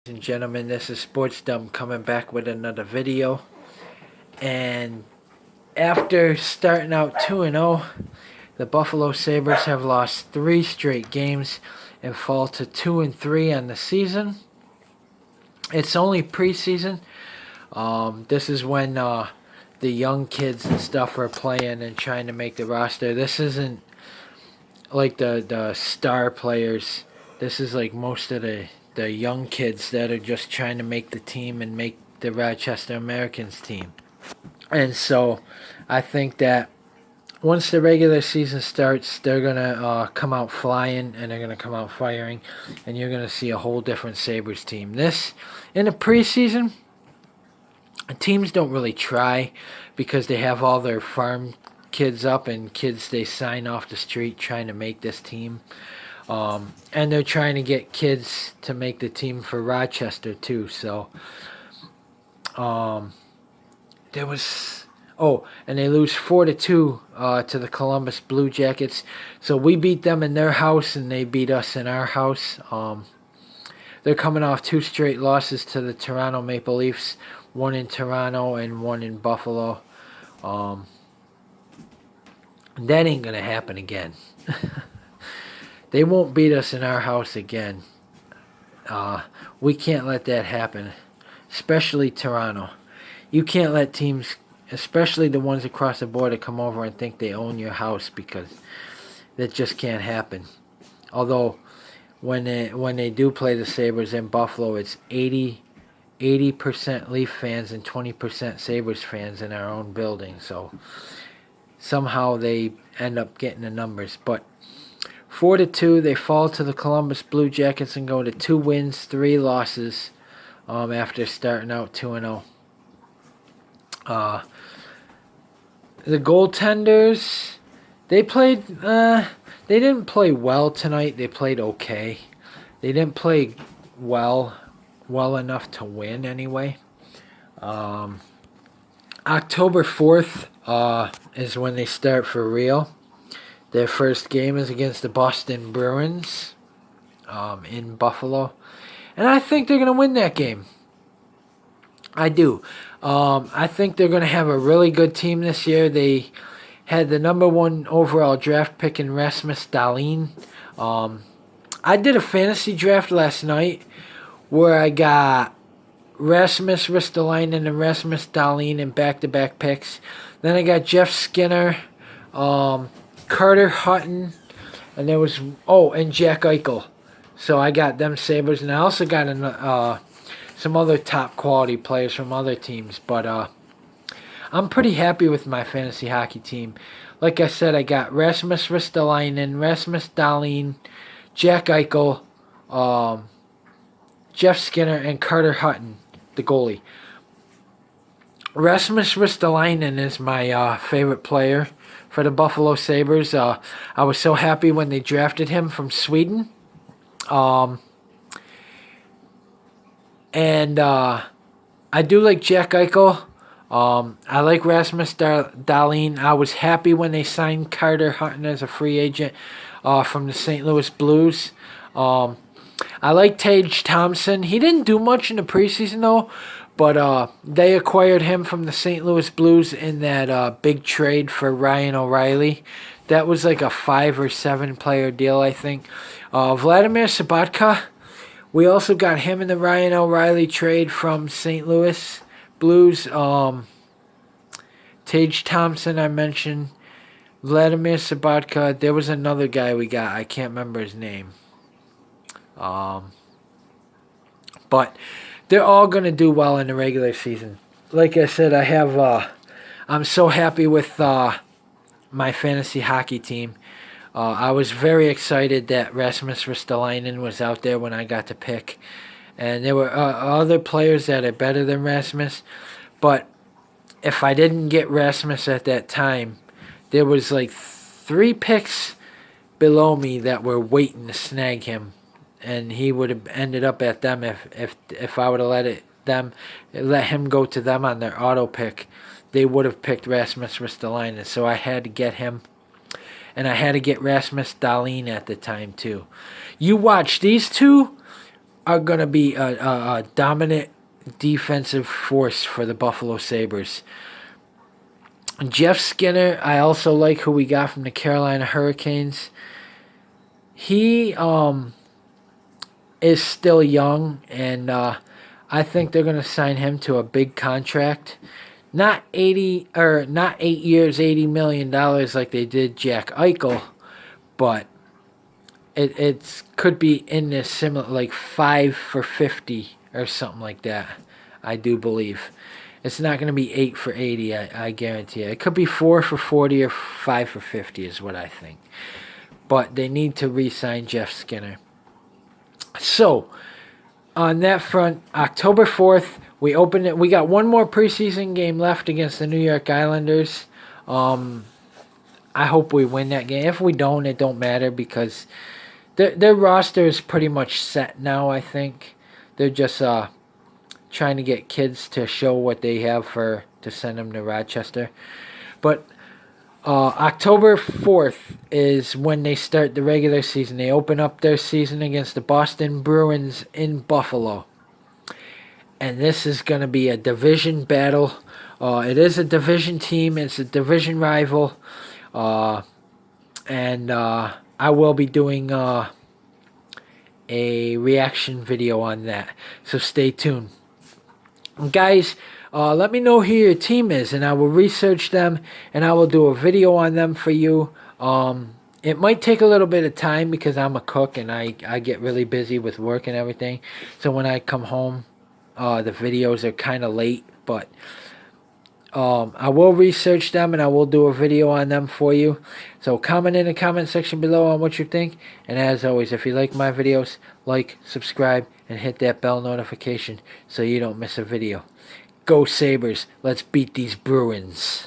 And gentlemen, this is Sports Dumb coming back with another video. And after starting out 2-0, the Buffalo Sabres have lost 3 straight games and fall to 2-3 on the season. It's only preseason. This is when the young kids and stuff are playing and trying to make the roster. This isn't like the star players. This is like most of the young kids that are just trying to make the team and make the Rochester Americans team. And so I think that once the regular season starts, they're going to come out flying and they're going to come out firing, and you're going to see a whole different Sabres team. In the preseason, teams don't really try because they have all their farm kids up and kids they sign off the street trying to make this team. And they're trying to get kids to make the team for Rochester too. So there was and they lose 4-2 to the Columbus Blue Jackets. So we beat them in their house and they beat us in our house. They're coming off 2 straight losses to the Toronto Maple Leafs, 1 in Toronto and 1 in Buffalo. That ain't gonna happen again. They won't beat us in our house again. We can't let that happen, especially Toronto. You can't let teams, especially the ones across the border, come over and think they own your house, because that just can't happen. Although, when they do play the Sabres in Buffalo, it's 80% Leaf fans and 20% Sabres fans in our own building. So somehow they end up getting the numbers. But 4-2, they fall to the Columbus Blue Jackets and go to 2 wins, 3 losses after starting out 2-0. The goaltenders, they didn't play well tonight. They played okay. They didn't play well enough to win anyway. October 4th is when they start for real. Their first game is against the Boston Bruins in Buffalo. And I think they're going to win that game. I do. I think they're going to have a really good team this year. They had the number 1 overall draft pick in Rasmus Dahlin. I did a fantasy draft last night where I got Rasmus Ristolainen and Rasmus Dahlin in back-to-back picks. Then I got Jeff Skinner, Carter Hutton, and and Jack Eichel. So I got them Sabres, and I also got some other top quality players from other teams. But I'm pretty happy with my fantasy hockey team. Like I said, I got Rasmus Ristolainen, Rasmus Dahlin, Jack Eichel, Jeff Skinner, and Carter Hutton, the goalie. Rasmus Ristolainen is my favorite player for the Buffalo Sabres. I was so happy when they drafted him from Sweden. And I do like Jack Eichel. I like Rasmus Dahlin. I was happy when they signed Carter Hutton as a free agent from the St. Louis Blues. I like Tage Thompson. He didn't do much in the preseason, though. But they acquired him from the St. Louis Blues in that big trade for Ryan O'Reilly. That was like a 5 or 7 player deal, I think. Vladimir Sabatka, we also got him in the Ryan O'Reilly trade from St. Louis Blues. Tage Thompson, I mentioned. Vladimir Sabatka. There was another guy we got. I can't remember his name. But they're all going to do well in the regular season. Like I said, I'm so happy with my fantasy hockey team. I was very excited that Rasmus Ristolainen was out there when I got to pick. And there were other players that are better than Rasmus. But if I didn't get Rasmus at that time, there was like 3 picks below me that were waiting to snag him. And he would have ended up at them if I would have let him go to them on their auto pick. They would have picked Rasmus Ristolainen. So I had to get him. And I had to get Rasmus Dahlin at the time too. You watch, these two are going to be a dominant defensive force for the Buffalo Sabres. Jeff Skinner, I also like who we got from the Carolina Hurricanes. He is still young, and I think they're going to sign him to a big contract. Not 8 years, $80 million like they did Jack Eichel, but it could be in this similar, like 5 for 50 or something like that. I do believe. It's not going to be 8 for 80, I guarantee it. It could be 4 for 40 or 5 for 50 is what I think. But they need to re-sign Jeff Skinner. So, on that front, October 4th, we opened it. We got one more preseason game left against the New York Islanders. I hope we win that game. If we don't, it don't matter because their roster is pretty much set now, I think. They're just trying to get kids to show what they have to send them to Rochester. But October 4th is when they start the regular season. They open up their season against the Boston Bruins in Buffalo. And this is going to be a division battle. It is a division team. It's a division rival. And I will be doing a reaction video on that. So stay tuned. Guys, let me know who your team is, and I will research them, and I will do a video on them for you. It might take a little bit of time because I'm a cook, and I get really busy with work and everything. So when I come home, the videos are kind of late, but I will research them, and I will do a video on them for you. So comment in the comment section below on what you think. And as always, if you like my videos, like, subscribe, and hit that bell notification so you don't miss a video. Go Sabres. Let's beat these Bruins.